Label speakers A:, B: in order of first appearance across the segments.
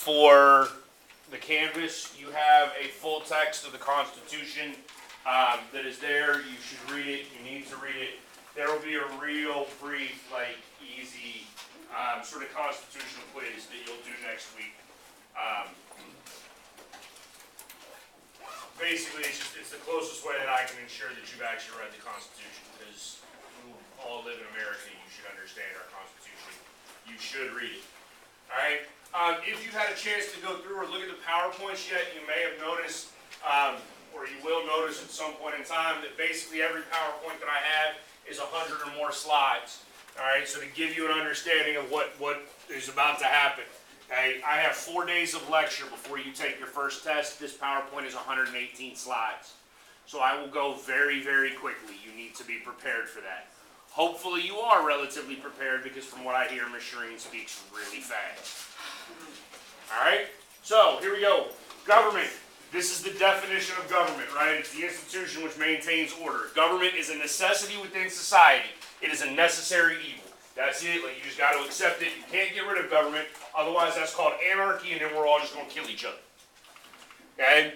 A: for the canvas, you have a full text of the Constitution that is there. You should read it. You need to read it. There will be a real brief, easy sort of constitutional quiz that you'll do next week. Basically, it's the closest way that I can ensure that you've actually read the Constitution, because you all live in America. You should understand our Constitution. You should read it. All right. If you've had a chance to go through or look at the PowerPoints yet, you may have noticed, or you will notice at some point in time, that basically every PowerPoint that I have is 100 or more slides. All right. So to give you an understanding of what is about to happen. Okay, I have 4 days of lecture before you take your first test. This PowerPoint is 118 slides. So I will go very, very quickly. You need to be prepared for that. Hopefully you are relatively prepared, because from what I hear, Ms. Shireen speaks really fast. Alright, so here we go. Government. This is the definition of government, right? It's the institution which maintains order. Government is a necessity within society. It is a necessary evil. That's it. You just got to accept it. You can't get rid of government. Otherwise, that's called anarchy, and then we're all just going to kill each other. Okay?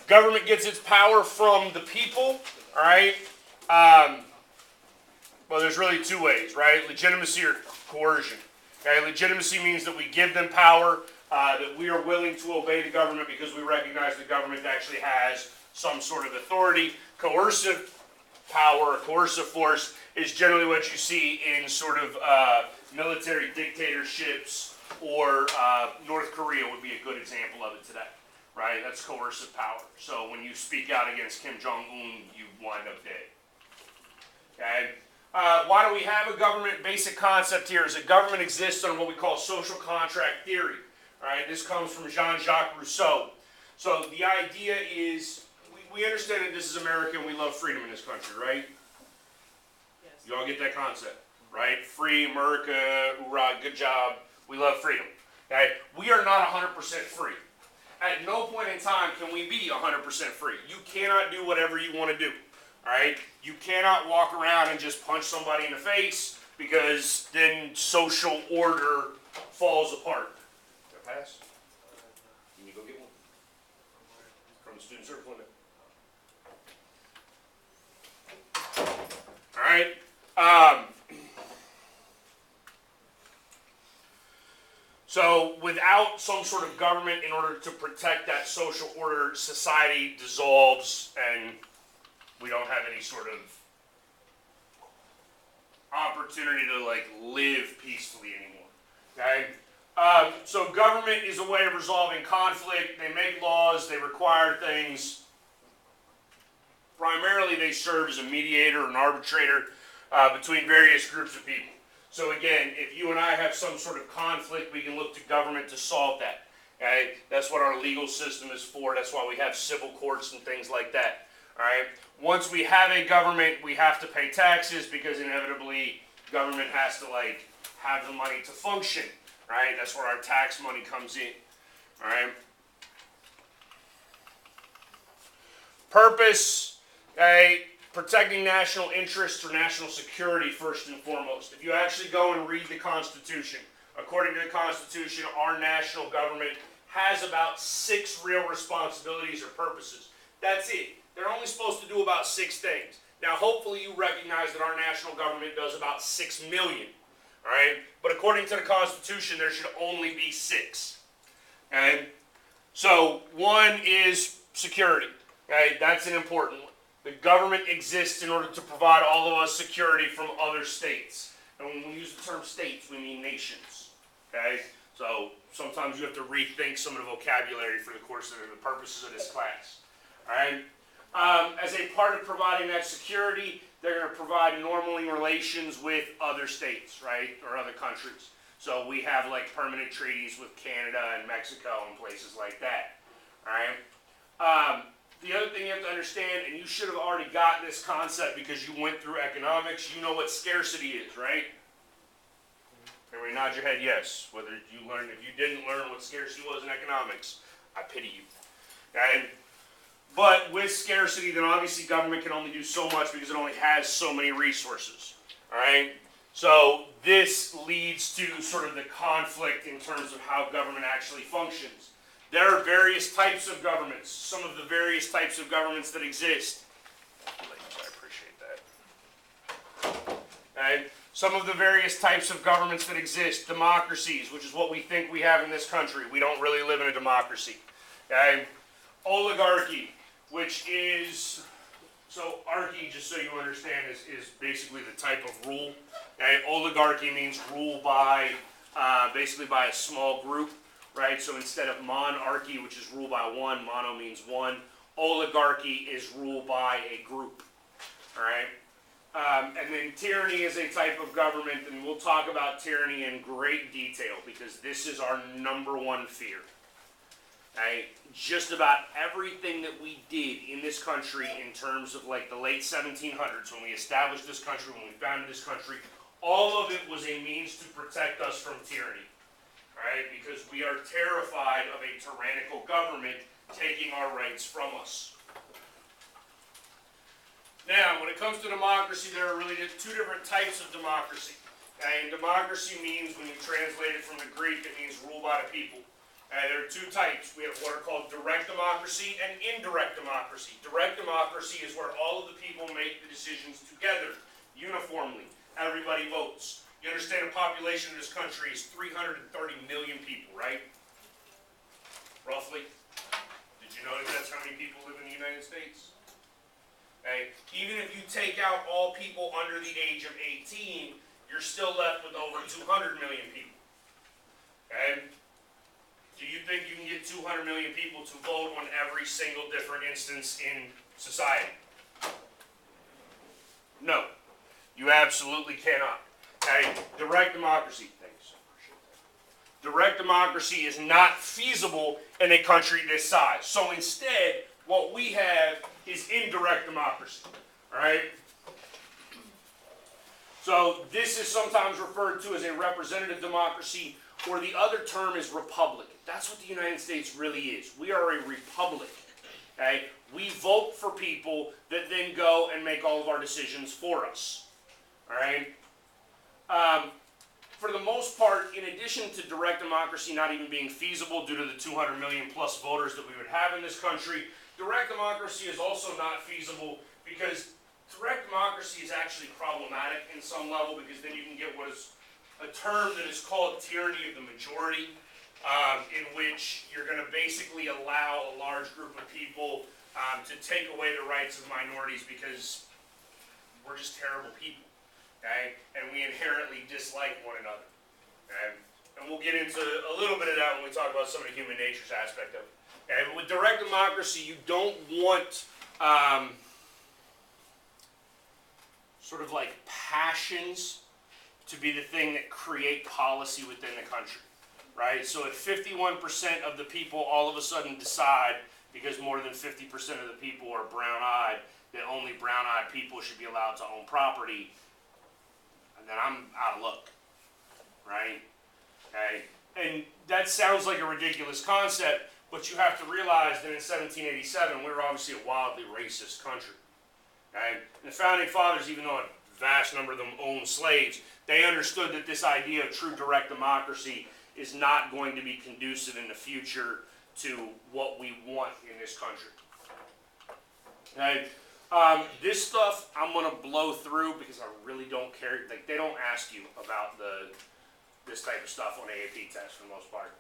A: Government gets its power from the people. All right? Well, there's really two ways, right? Legitimacy or coercion. Okay? Legitimacy means that we give them power, that we are willing to obey the government because we recognize the government actually has some sort of authority. Coercive power or coercive force is generally what you see in sort of military dictatorships, or North Korea would be a good example of it today, right? That's coercive power. So when you speak out against Kim Jong-un, you wind up dead. Okay? Why do we have a government? Basic concept here is that government exists on what we call social contract theory. Right? This comes from Jean-Jacques Rousseau. So the idea is, we understand that this is America and we love freedom in this country, right? Yes. You all get that concept, right? Free America, hoorah, good job. We love freedom. Okay? We are not 100% free. At no point in time can we be 100% free. You cannot do whatever you want to do. All right? You cannot walk around and just punch somebody in the face, because then social order falls apart. Pass? You need to go get one from the student service window. All right. So without some sort of government in order to protect that social order, society dissolves and we don't have any sort of opportunity to live peacefully anymore. Okay? So government is a way of resolving conflict. They make laws, they require things. Primarily they serve as a mediator or an arbitrator between various groups of people. So again, if you and I have some sort of conflict, we can look to government to solve that. Okay? That's what our legal system is for. That's why we have civil courts and things like that. All right? Once we have a government, we have to pay taxes, because inevitably government has to have the money to function. Right? That's where our tax money comes in. All right? Purpose, okay, protecting national interests or national security first and foremost. If you actually go and read the Constitution, according to the Constitution, our national government has about 6 real responsibilities or purposes. That's it. They're only supposed to do about 6 things. Now, hopefully you recognize that our national government does about 6 million. All right? But according to the Constitution, there should only be 6. Okay? So, one is security. Okay? That's an important one. The government exists in order to provide all of us security from other states. And when we use the term states, we mean nations. Okay? So, sometimes you have to rethink some of the vocabulary for the course of the purposes of this class. All right? As a part of providing that security, they're going to provide normalizing relations with other states, right, or other countries. So we have permanent treaties with Canada and Mexico and places like that. All right. The other thing you have to understand, and you should have already gotten this concept because you went through economics, you know what scarcity is, right? Everybody nod your head yes. Whether you learned, if you didn't learn what scarcity was in economics, I pity you. Okay? But with scarcity, then obviously government can only do so much because it only has so many resources. All right? So this leads to sort of the conflict in terms of how government actually functions. There are various types of governments, some of the various types of governments that exist. I appreciate that. Okay. Some of the various types of governments that exist, democracies, which is what we think we have in this country. We don't really live in a democracy. Okay. Oligarchy, which is, so archy, just so you understand, is basically the type of rule. Okay. Oligarchy means rule by, basically by a small group, right? So instead of monarchy, which is rule by one, mono means one, oligarchy is rule by a group, all right? And then tyranny is a type of government, and we'll talk about tyranny in great detail because this is our number one fear. Okay? Just about everything that we did in this country in terms of like the late 1700s, when we established this country, when we founded this country, all of it was a means to protect us from tyranny. Right? Because we are terrified of a tyrannical government taking our rights from us. Now, when it comes to democracy, there are really two different types of democracy. And democracy means, when you translate it from the Greek, it means rule by the people. There are two types. We have what are called direct democracy and indirect democracy. Direct democracy is where all of the people make the decisions together, uniformly. Everybody votes. You understand the population of this country is 330 million people, right? Roughly. Did you know that that's how many people live in the United States? Okay. Even if you take out all people under the age of 18, you're still left with over 200 million people. Okay? Do you think you can get 200 million people to vote on every single different instance in society? No. You absolutely cannot. Okay? Direct democracy. Thanks. Direct democracy is not feasible in a country this size. So instead, what we have is indirect democracy. Alright? So this is sometimes referred to as a representative democracy, or the other term is republic. That's what the United States really is. We are a republic. Okay? We vote for people that then go and make all of our decisions for us. Alright? For the most part, in addition to direct democracy not even being feasible due to the 200 million plus voters that we would have in this country, direct democracy is also not feasible because direct democracy is actually problematic in some level, because then you can get what is a term that is called tyranny of the majority, in which you're going to basically allow a large group of people to take away the rights of minorities because we're just terrible people. Okay? And we inherently dislike one another. Okay? And we'll get into a little bit of that when we talk about some of the human nature's aspect of it. Okay? But with direct democracy, you don't want sort of like passions to be the thing that create policy within the country. Right? So if 51% of the people all of a sudden decide, because more than 50% of the people are brown-eyed, that only brown-eyed people should be allowed to own property, then I'm out of luck, right? Okay, and that sounds like a ridiculous concept, but you have to realize that in 1787, we were obviously a wildly racist country. Okay? And the founding fathers, even though a vast number of them owned slaves, they understood that this idea of true direct democracy is not going to be conducive in the future to what we want in this country. Okay? This stuff I'm going to blow through because I really don't care. Like, they don't ask you about this type of stuff on AAP tests for the most part.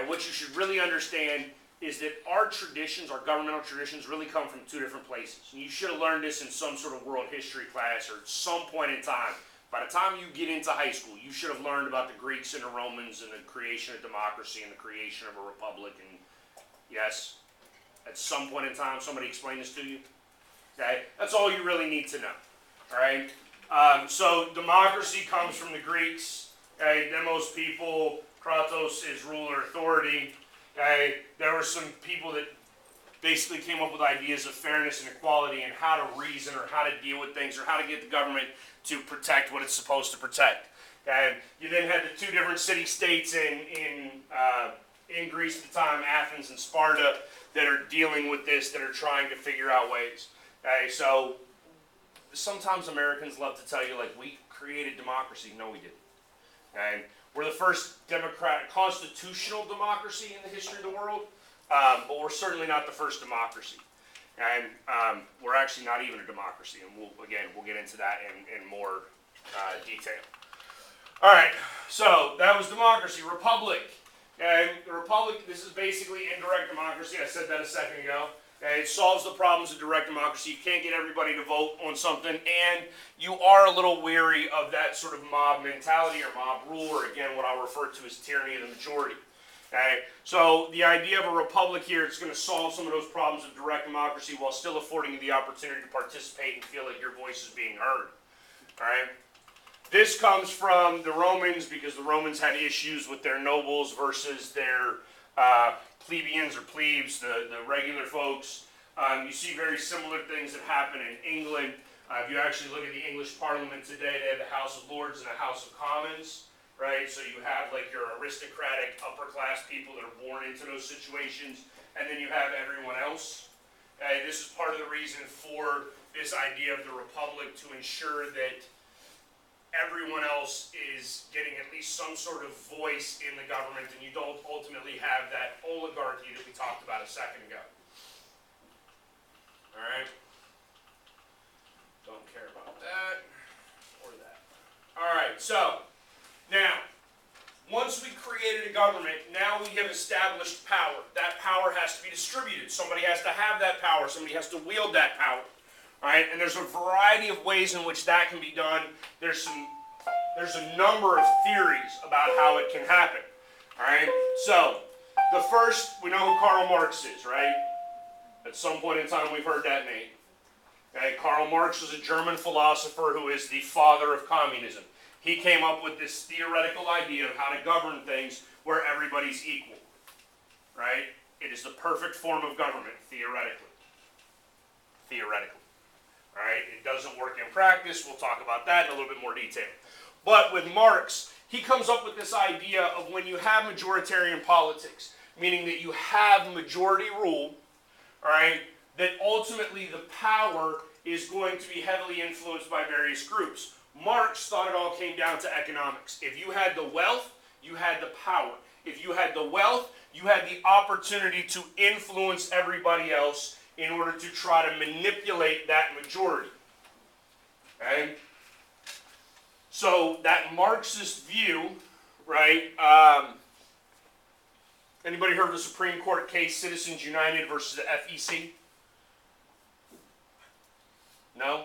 A: What you should really understand is that our traditions, our governmental traditions, really come from two different places. And you should have learned this in some sort of world history class or at some point in time. By the time you get into high school, you should have learned about the Greeks and the Romans and the creation of democracy and the creation of a republic. And yes, at some point in time, somebody explained this to you. Okay, that's all you really need to know. All right. So democracy comes from the Greeks. Okay, demos people, kratos is ruler authority. Okay, there were some people that basically came up with ideas of fairness and equality and how to reason or how to deal with things or how to get the government to protect what it's supposed to protect. And you then had the two different city-states in Greece at the time, Athens and Sparta, that are dealing with this, that are trying to figure out ways. Okay, so sometimes Americans love to tell you, like, we created democracy. No, we didn't. And we're the first democratic, constitutional democracy in the history of the world, but we're certainly not the first democracy. And we're actually not even a democracy, and we'll get into that in more detail. All right, so that was democracy. Republic. And the republic, this is basically indirect democracy. I said that a second ago. And it solves the problems of direct democracy. You can't get everybody to vote on something, and you are a little weary of that sort of mob mentality or mob rule, or again, what I'll refer to as tyranny of the majority. Okay? So the idea of a republic here, it's going to solve some of those problems of direct democracy while still affording you the opportunity to participate and feel like your voice is being heard. All right? This comes from the Romans, because the Romans had issues with their nobles versus their plebeians or plebes, the regular folks. You see very similar things that happen in England. If you actually look at the English Parliament today, they have the House of Lords and the House of Commons, right? So you have like your aristocratic upper class people that are born into those situations, and then you have everyone else. This is part of the reason for this idea of the republic, to ensure that everyone else is getting at least some sort of voice in the government, and you don't ultimately have that oligarchy that we talked about a second ago. All right? Don't care about that or that. All right, so now, once we created a government, now we have established power. That power has to be distributed. Somebody has to have that power. Somebody has to wield that power. All right, and there's a variety of ways in which that can be done. There's a number of theories about how it can happen. All right, so the first, we know who Karl Marx is, right? At some point in time, we've heard that name. Okay, Karl Marx was a German philosopher who is the father of communism. He came up with this theoretical idea of how to govern things where everybody's equal. Right? It is the perfect form of government, theoretically. Theoretically. Right? It doesn't work in practice. We'll talk about that in a little bit more detail. But with Marx, he comes up with this idea of when you have majoritarian politics, meaning that you have majority rule, all right, that ultimately the power is going to be heavily influenced by various groups. Marx thought it all came down to economics. If you had the wealth, you had the power. If you had the wealth, you had the opportunity to influence everybody else in order to try to manipulate that majority. Okay? So that Marxist view, right? Anybody heard of the Supreme Court case Citizens United versus the FEC? No?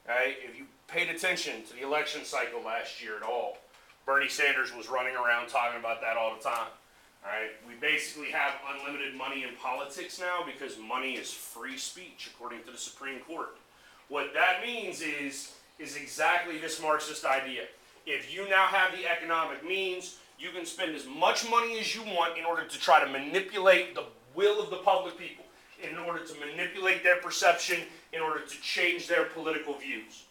A: Okay? If you paid attention to the election cycle last year at all, Bernie Sanders was running around talking about that all the time. All right? We basically have unlimited money in politics now because money is free speech, according to the Supreme Court. What that means is exactly this Marxist idea. If you now have the economic means, you can spend as much money as you want in order to try to manipulate the will of the public people, in order to manipulate their perception, in order to change their political views.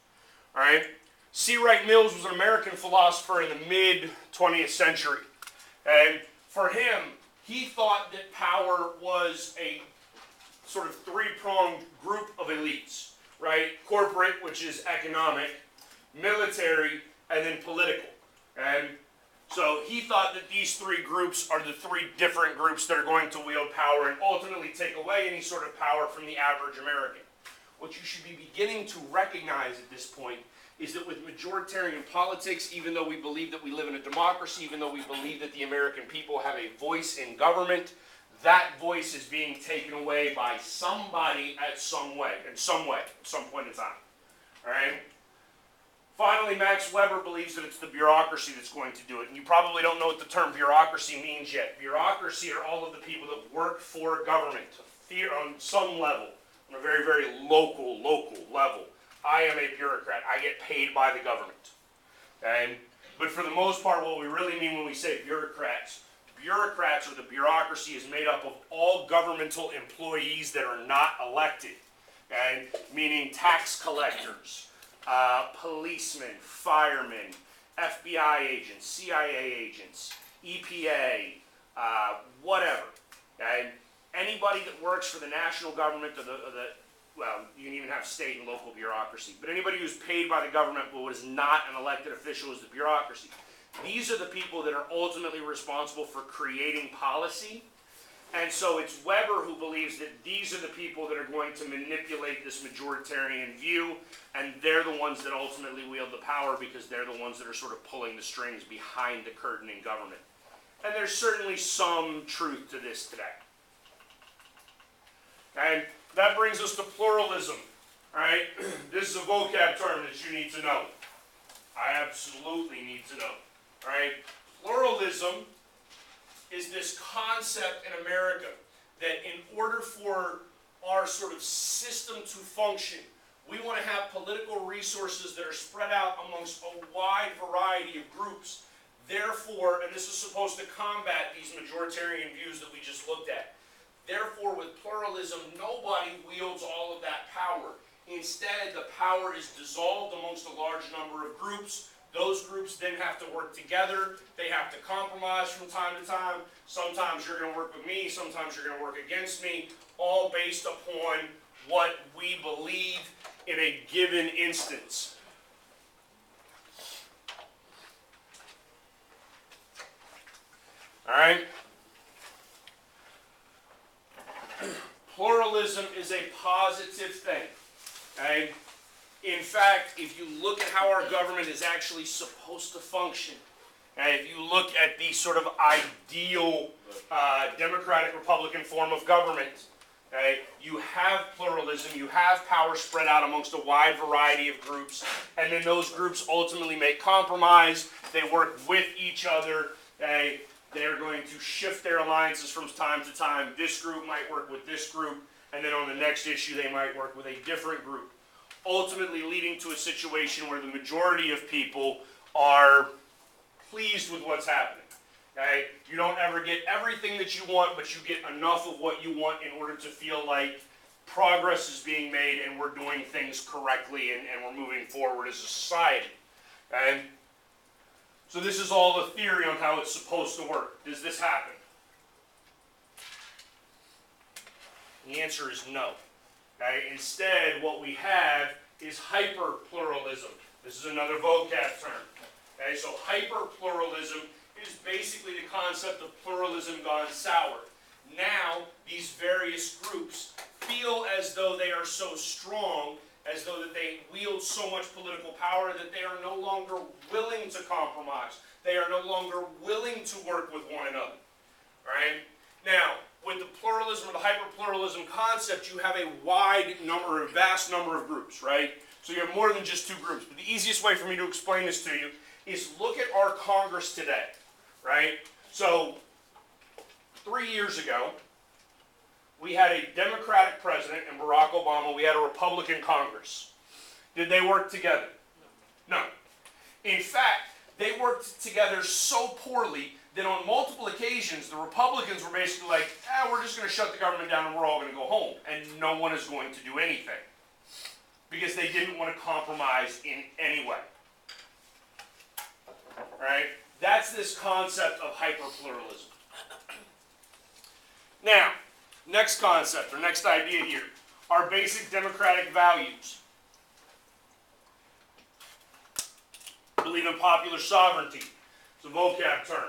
A: All right? C. Wright Mills was an American philosopher in the mid-20th century. And for him, he thought that power was a sort of three-pronged group of elites, right? Corporate, which is economic, military, and then political. And so he thought that these three groups are the three different groups that are going to wield power and ultimately take away any sort of power from the average American. What you should be beginning to recognize at this point is that with majoritarian politics, even though we believe that we live in a democracy, even though we believe that the American people have a voice in government, that voice is being taken away by somebody at some point in time. All right? Finally, Max Weber believes that it's the bureaucracy that's going to do it. And you probably don't know what the term bureaucracy means yet. Bureaucracy are all of the people that work for government on some level, on a very, very local level. I am a bureaucrat. I get paid by the government. Okay? But for the most part, what we really mean when we say bureaucrats or the bureaucracy is made up of all governmental employees that are not elected. Okay? Meaning tax collectors, policemen, firemen, FBI agents, CIA agents, EPA, whatever. Okay? Anybody that works for the national government or the well, you can even have state and local bureaucracy, but anybody who's paid by the government but is not an elected official is the bureaucracy. These are the people that are ultimately responsible for creating policy. And so it's Weber who believes that these are the people that are going to manipulate this majoritarian view, and they're the ones that ultimately wield the power because they're the ones that are sort of pulling the strings behind the curtain in government. And there's certainly some truth to this today. And that brings us to pluralism. All right? This is a vocab term that you need to know. I absolutely need to know. All right? Pluralism is this concept in America that in order for our sort of system to function, we want to have political resources that are spread out amongst a wide variety of groups. Therefore, and this is supposed to combat these majoritarian views that we just looked at. Therefore, with pluralism, nobody wields all of that power. Instead, the power is dissolved amongst a large number of groups. Those groups then have to work together. They have to compromise from time to time. Sometimes you're going to work with me. Sometimes you're going to work against me. All based upon what we believe in a given instance. All right? Pluralism is a positive thing. Okay? In fact, if you look at how our government is actually supposed to function, and if you look at the sort of ideal democratic republican form of government, okay, you have pluralism, you have power spread out amongst a wide variety of groups, and then those groups ultimately make compromise, they work with each other, okay, they're going to shift their alliances from time to time. This group might work with this group, and then on the next issue they might work with a different group, ultimately leading to a situation where the majority of people are pleased with what's happening. Okay? You don't ever get everything that you want, but you get enough of what you want in order to feel like progress is being made and we're doing things correctly and we're moving forward as a society. Okay? So this is all the theory on how it's supposed to work. Does this happen? The answer is no. Okay? Instead, what we have is hyper-pluralism. This is another vocab term. Okay? So hyper-pluralism is basically the concept of pluralism gone sour. Now, these various groups feel as though they are so strong, as though that they wield so much political power that they are no longer willing to compromise. They are no longer willing to work with one another. Right? Now, with the pluralism or the hyper-pluralism concept, you have a vast number of groups, right? So you have more than just two groups. But the easiest way for me to explain this to you is look at our Congress today, right? So 3 years ago, we had a Democratic president and Barack Obama. We had a Republican Congress. Did they work together? No. In fact, they worked together so poorly that on multiple occasions, the Republicans were basically like, we're just going to shut the government down and we're all going to go home. And no one is going to do anything. Because they didn't want to compromise in any way. Right? That's this concept of hyperpluralism. Now, next concept, or next idea here, our basic democratic values. Believe in popular sovereignty. It's a vocab term.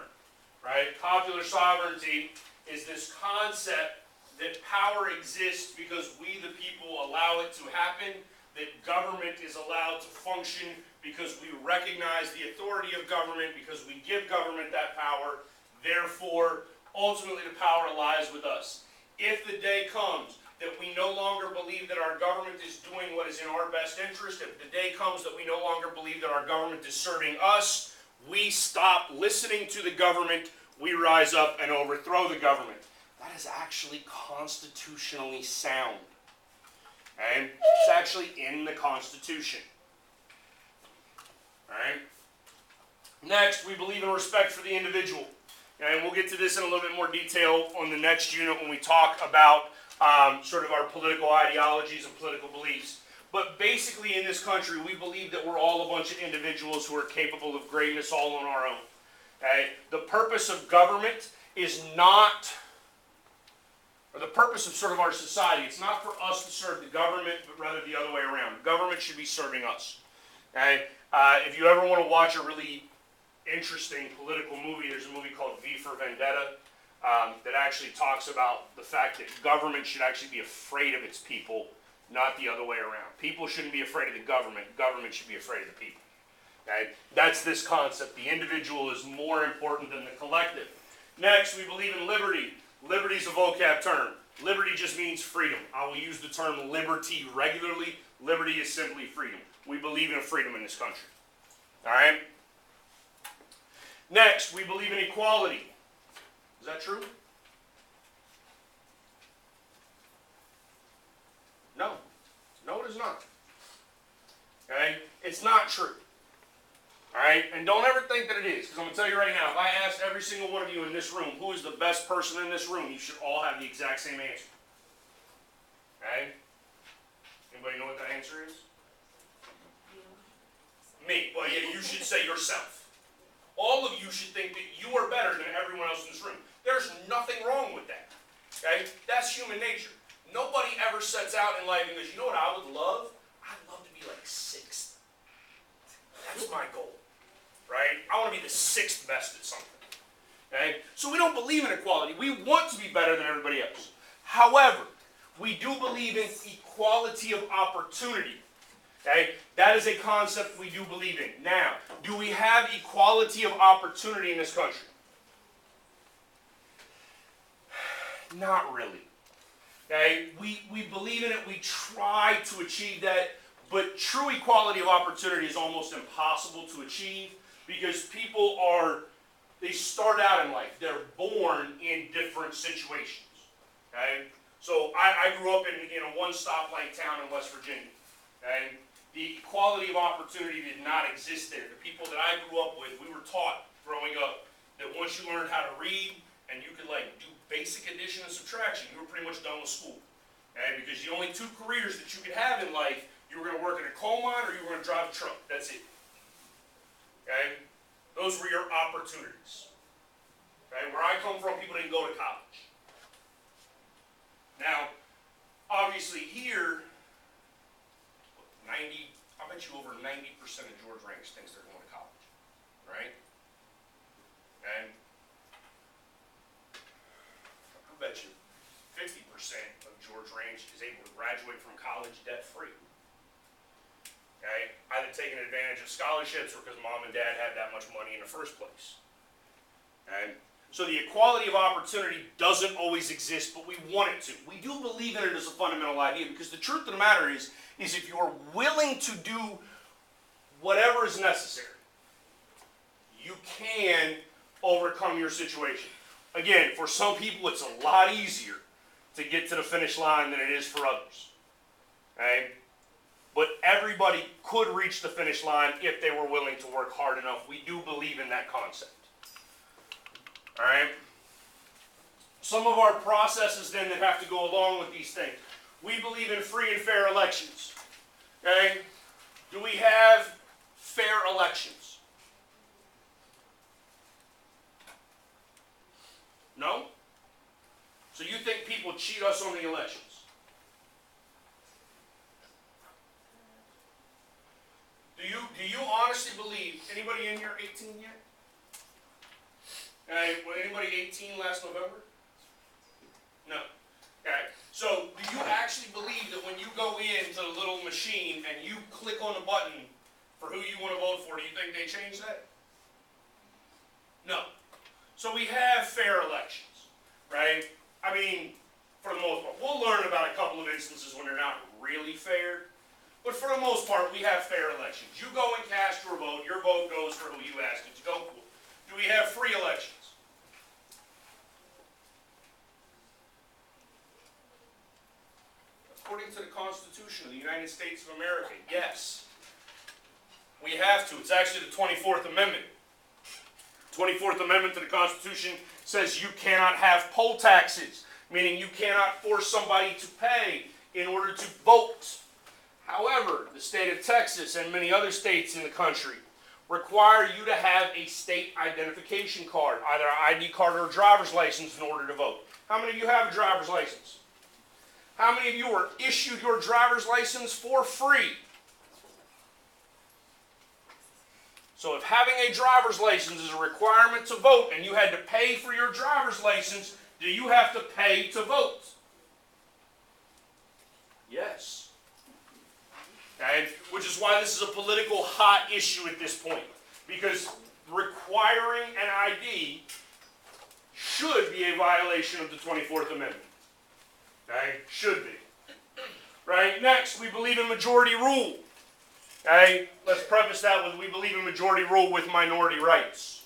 A: Right? Popular sovereignty is this concept that power exists because we, the people, allow it to happen, that government is allowed to function because we recognize the authority of government, because we give government that power. Therefore, ultimately the power lies with us. If the day comes that we no longer believe that our government is doing what is in our best interest, if the day comes that we no longer believe that our government is serving us, we stop listening to the government, we rise up and overthrow the government. That is actually constitutionally sound. Okay? It's actually in the Constitution. Alright? Next, we believe in respect for the individual. Okay? And we'll get to this in a little bit more detail on the next unit when we talk about sort of our political ideologies and political beliefs. But basically in this country, we believe that we're all a bunch of individuals who are capable of greatness all on our own. Okay? The purpose of government is not or the purpose of sort of our society. It's not for us to serve the government, but rather the other way around. The government should be serving us. Okay? If you ever want to watch a really interesting political movie, there's a movie called V for Vendetta that actually talks about the fact that government should actually be afraid of its people, not the other way around. People shouldn't be afraid of the government. Government should be afraid of the people. Okay? That's this concept. The individual is more important than the collective. Next, we believe in liberty. Liberty is a vocab term. Liberty just means freedom. I will use the term liberty regularly. Liberty is simply freedom. We believe in freedom in this country. All right? Next, we believe in equality. Is that true? No. No, it is not. Okay? It's not true. Alright? And don't ever think that it is, because I'm going to tell you right now, if I asked every single one of you in this room, who is the best person in this room, you should all have the exact same answer. Okay? Anybody know what that answer is? Me. Well, yeah, you should say yourself. All of you should think that you are better than everyone else in this room. There's nothing wrong with that. Okay? That's human nature. Nobody ever sets out in life and goes, you know what I would love? I'd love to be like sixth. That's my goal. Right? I want to be the sixth best at something. Okay? So we don't believe in equality. We want to be better than everybody else. However, we do believe in equality of opportunity. Okay? That is a concept we do believe in. Now, do we have equality of opportunity in this country? Not really. Okay? We believe in it. We try to achieve that. But true equality of opportunity is almost impossible to achieve because people they start out in life. They're born in different situations. Okay? So I grew up in a one-stoplight town in West Virginia. Okay? The equality of opportunity did not exist there. The people that I grew up with, we were taught growing up that once you learned how to read and you could do basic addition and subtraction, you were pretty much done with school. Okay? Because the only two careers that you could have in life, you were going to work in a coal mine or you were going to drive a truck. That's it. Okay? Those were your opportunities. Okay? Where I come from, people didn't go to college. Now, obviously here, I bet you over 90% of George Ranch thinks they're going to college. Right? Okay? I bet you 50% of George Ranch is able to graduate from college debt-free. Okay? Either taking advantage of scholarships or because mom and dad had that much money in the first place. Okay? So the equality of opportunity doesn't always exist, but we want it to. We do believe in it as a fundamental idea because the truth of the matter is if you're willing to do whatever is necessary, you can overcome your situation. Again, for some people it's a lot easier to get to the finish line than it is for others. Okay? But everybody could reach the finish line if they were willing to work hard enough. We do believe in that concept. Alright? Some of our processes then that have to go along with these things. We believe in free and fair elections. Okay? Do we have fair elections? No? So you think people cheat us on the elections? Do you honestly believe, anybody in here 18 yet? Was anybody 18 last November? No. Okay. So do you actually believe that when you go into the little machine and you click on the button for who you want to vote for, do you think they change that? No. So we have fair elections, right? I mean, for the most part. We'll learn about a couple of instances when they're not really fair. But for the most part, we have fair elections. You go and cast your vote goes for who you asked it to go for. Do we have free elections? According to the Constitution of the United States of America, yes. We have to. It's actually the 24th Amendment. 24th Amendment to the Constitution says you cannot have poll taxes, meaning you cannot force somebody to pay in order to vote. However, the state of Texas and many other states in the country require you to have a state identification card, either an ID card or a driver's license in order to vote. How many of you have a driver's license? How many of you were issued your driver's license for free? So if having a driver's license is a requirement to vote and you had to pay for your driver's license, do you have to pay to vote? Yes. Okay? Which is why this is a political hot issue at this point. Because requiring an ID should be a violation of the 24th Amendment. Okay? Should be. Right? Next, we believe in majority rule. Okay? Let's preface that with we believe in majority rule with minority rights.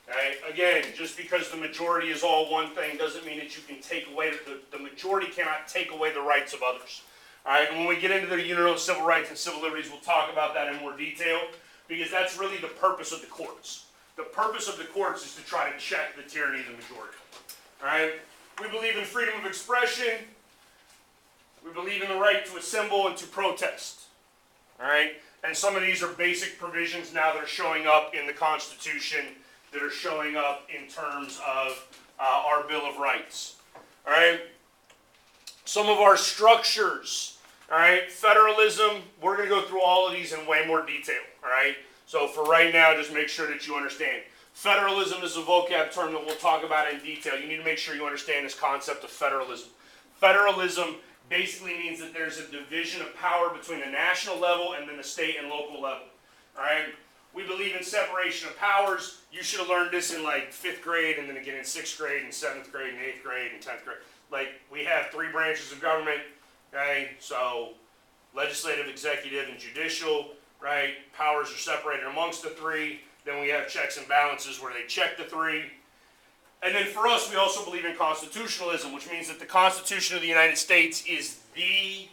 A: Okay? Again, just because the majority is all one thing doesn't mean that you can take away, the majority cannot take away the rights of others. Alright, and when we get into the Universal Civil Rights and Civil Liberties, we'll talk about that in more detail, because that's really the purpose of the courts. The purpose of the courts is to try to check the tyranny of the majority. Alright, we believe in freedom of expression. We believe in the right to assemble and to protest. Alright, and some of these are basic provisions now that are showing up in the Constitution, that are showing up in terms of our Bill of Rights. Alright. Some of our structures, all right, federalism, we're going to go through all of these in way more detail, all right? So for right now, just make sure that you understand. Federalism is a vocab term that we'll talk about in detail. You need to make sure you understand this concept of federalism. Federalism basically means that there's a division of power between the national level and then the state and local level, all right? We believe in separation of powers. You should have learned this in like 5th grade and then again in 6th grade and 7th grade and 8th grade and 10th grade. Like, we have 3 branches of government, okay? So, legislative, executive, and judicial, right? Powers are separated amongst the 3. Then we have checks and balances where they check the 3. And then for us, we also believe in constitutionalism, which means that the Constitution of the United States is the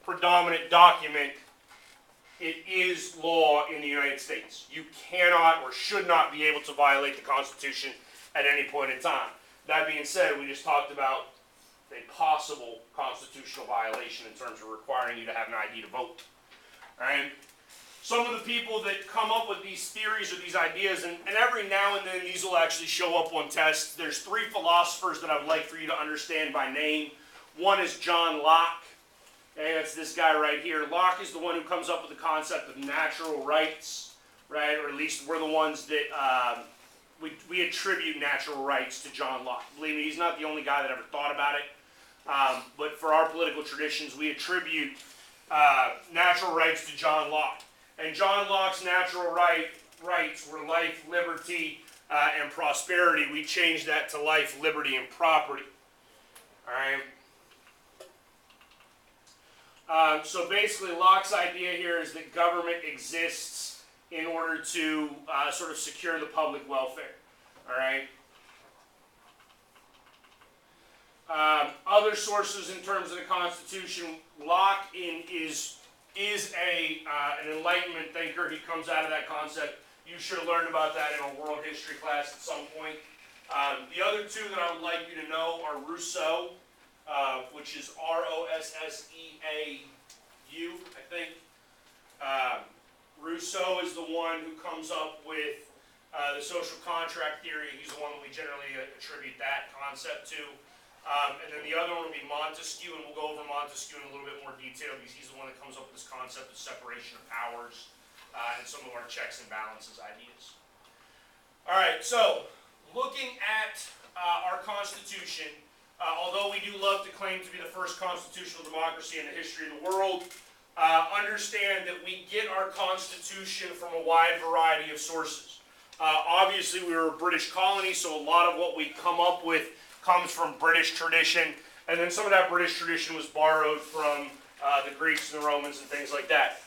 A: predominant document. It is law in the United States. You cannot or should not be able to violate the Constitution at any point in time. That being said, we just talked about a possible constitutional violation in terms of requiring you to have an ID to vote. Right? Some of the people that come up with these theories or these ideas, and every now and then these will actually show up on tests. There's 3 philosophers that I would like for you to understand by name. One is John Locke. Okay, that's this guy right here. Locke is the one who comes up with the concept of natural rights, right? Or at least we're the ones that we attribute natural rights to John Locke. Believe me, he's not the only guy that ever thought about it. But for our political traditions, we attribute natural rights to John Locke. And John Locke's natural rights were life, liberty, and prosperity. We changed that to life, liberty, and property. All right. So basically, Locke's idea here is that government exists in order to sort of secure the public welfare. All right. Other sources in terms of the Constitution, Locke is an Enlightenment thinker. He comes out of that concept. You should have learned about that in a world history class at some point. The other 2 that I would like you to know are Rousseau, which is R-O-S-S-E-A-U, I think. Rousseau is the one who comes up with the social contract theory. He's the one that we generally attribute that concept to. And then the other one will be Montesquieu, and we'll go over Montesquieu in a little bit more detail because he's the one that comes up with this concept of separation of powers and some of our checks and balances ideas. All right, so looking at our Constitution, although we do love to claim to be the first constitutional democracy in the history of the world, understand that we get our Constitution from a wide variety of sources. Obviously, we were a British colony, so a lot of what we come up with comes from British tradition, and then some of that British tradition was borrowed from the Greeks and the Romans and things like that.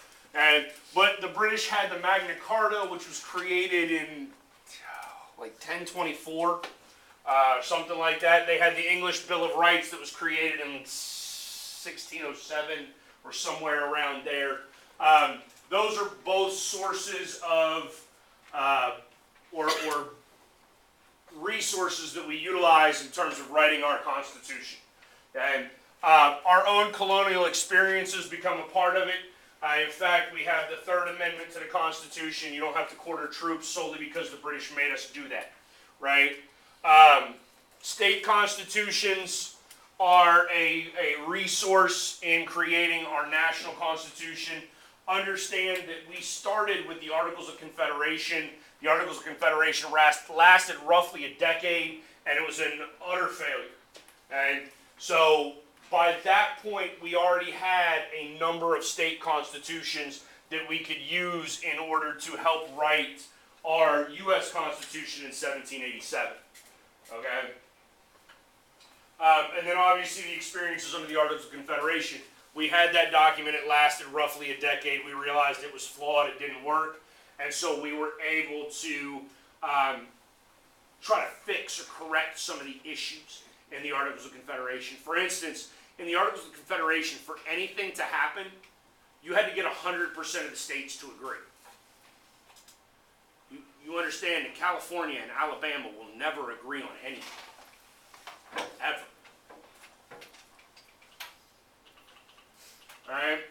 A: But the British had the Magna Carta, which was created in like 1024, something like that. They had the English Bill of Rights that was created in 1607 or somewhere around there. Those are both sources of or resources that we utilize in terms of writing our Constitution. And our own colonial experiences become a part of it. In fact, we have the Third Amendment to the Constitution. You don't have to quarter troops solely because the British made us do that, right? State constitutions are a resource in creating our national constitution. Understand that we started with the Articles of Confederation. The Articles of Confederation lasted roughly a decade, and it was an utter failure. And so by that point, we already had a number of state constitutions that we could use in order to help write our U.S. Constitution in 1787. Okay? And then obviously the experiences under the Articles of Confederation. We had that document, it lasted roughly a decade. We realized it was flawed, it didn't work. And so we were able to try to fix or correct some of the issues in the Articles of Confederation. For instance, in the Articles of Confederation, for anything to happen, you had to get 100% of the states to agree. You understand that California and Alabama will never agree on anything. Ever. Alright?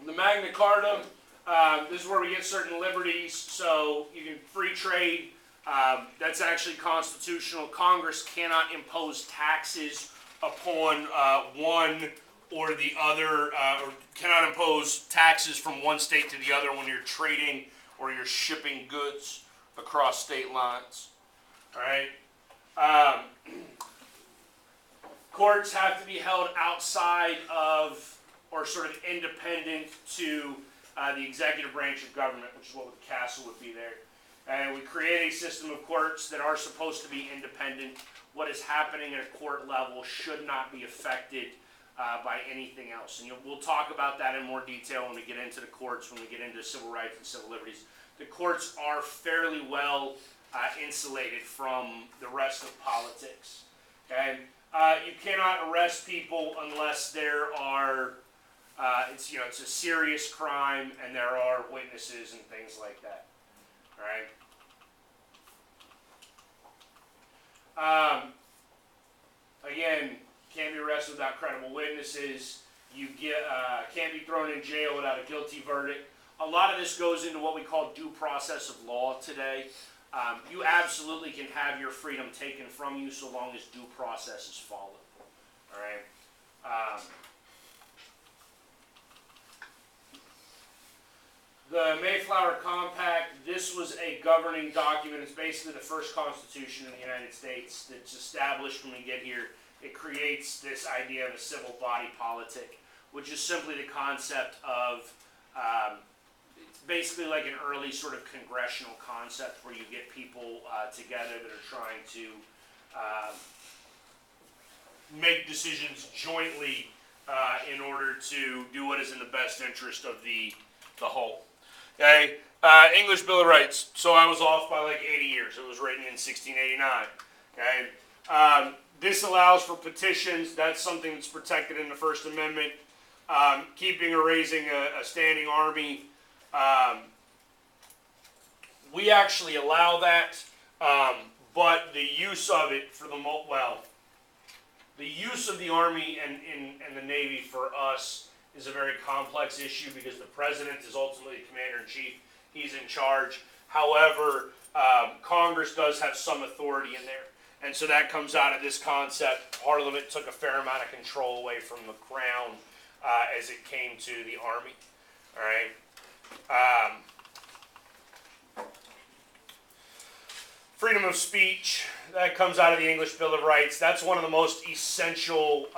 A: The Magna Carta, this is where we get certain liberties. So you can free trade. That's actually constitutional. Congress cannot impose taxes upon one or the other, or cannot impose taxes from one state to the other when you're trading or you're shipping goods across state lines. Alright? Courts have to be held outside of, or sort of independent to the executive branch of government, which is what the castle would be there. And we create a system of courts that are supposed to be independent. What is happening at a court level should not be affected by anything else. And we'll talk about that in more detail when we get into the courts, when we get into civil rights and civil liberties. The courts are fairly well insulated from the rest of politics. Okay? You cannot arrest people unless there are, it's a serious crime and there are witnesses and things like that. All right? Again, can't be arrested without credible witnesses. You can't be thrown in jail without a guilty verdict. A lot of this goes into what we call due process of law today. You absolutely can have your freedom taken from you so long as due process is followed. All right. The Mayflower Compact, this was a governing document. It's basically the first constitution in the United States that's established when we get here. It creates this idea of a civil body politic, which is simply the concept of, it's basically like an early sort of congressional concept where you get people together that are trying to make decisions jointly in order to do what is in the best interest of the whole. Okay, English Bill of Rights. So I was off by like 80 years. It was written in 1689. Okay, this allows for petitions. That's something that's protected in the First Amendment. Keeping or raising a standing army. We actually allow that, but the use of it for the use of the Army and the Navy for us is a very complex issue because the President is ultimately the Commander-in-Chief. He's in charge. However, Congress does have some authority in there. And so that comes out of this concept. Parliament took a fair amount of control away from the Crown as it came to the Army. All right. Freedom of speech, that comes out of the English Bill of Rights. That's one of the most essential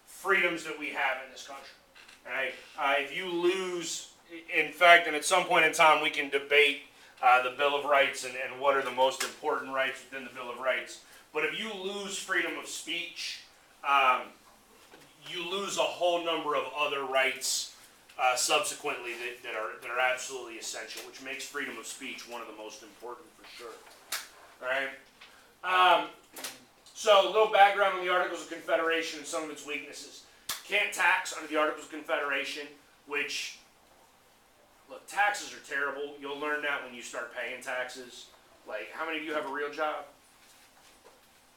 A: freedoms that we have in this country. Right? If you lose, in fact, and at some point in time we can debate the Bill of Rights and what are the most important rights within the Bill of Rights. But if you lose freedom of speech, you lose a whole number of other rights subsequently that are absolutely essential, which makes freedom of speech one of the most important for sure. All right. So a little background on the Articles of Confederation and some of its weaknesses. Can't tax under the Articles of Confederation, which, look, taxes are terrible. You'll learn that when you start paying taxes. Like, how many of you have a real job?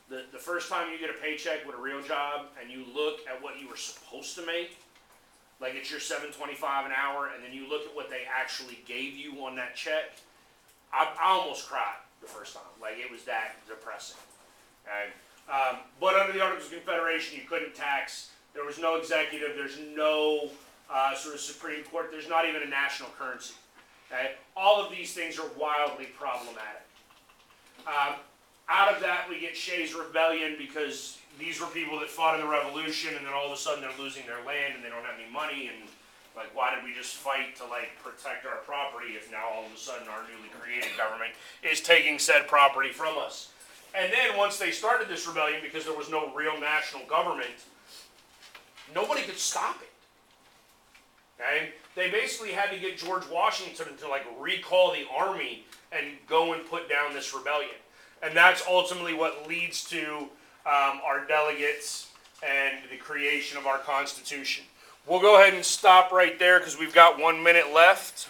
A: The first time you get a paycheck with a real job and you look at what you were supposed to make, like it's your $7.25 an hour, and then you look at what they actually gave you on that check, I almost cried the first time. Like, it was that depressing. Okay? But under the Articles of Confederation, you couldn't tax. There was no executive. There's no sort of Supreme Court. There's not even a national currency. Okay? All of these things are wildly problematic. Out of that, we get Shays' Rebellion, because these were people that fought in the Revolution, and then all of a sudden they're losing their land and they don't have any money, and like, why did we just fight to like protect our property if now all of a sudden our newly created government is taking said property from us? And then once they started this rebellion, because there was no real national government, nobody could stop it. Okay? They basically had to get George Washington to like recall the army and go and put down this rebellion. And that's ultimately what leads to our delegates and the creation of our Constitution. We'll go ahead and stop right there because we've got 1 minute left.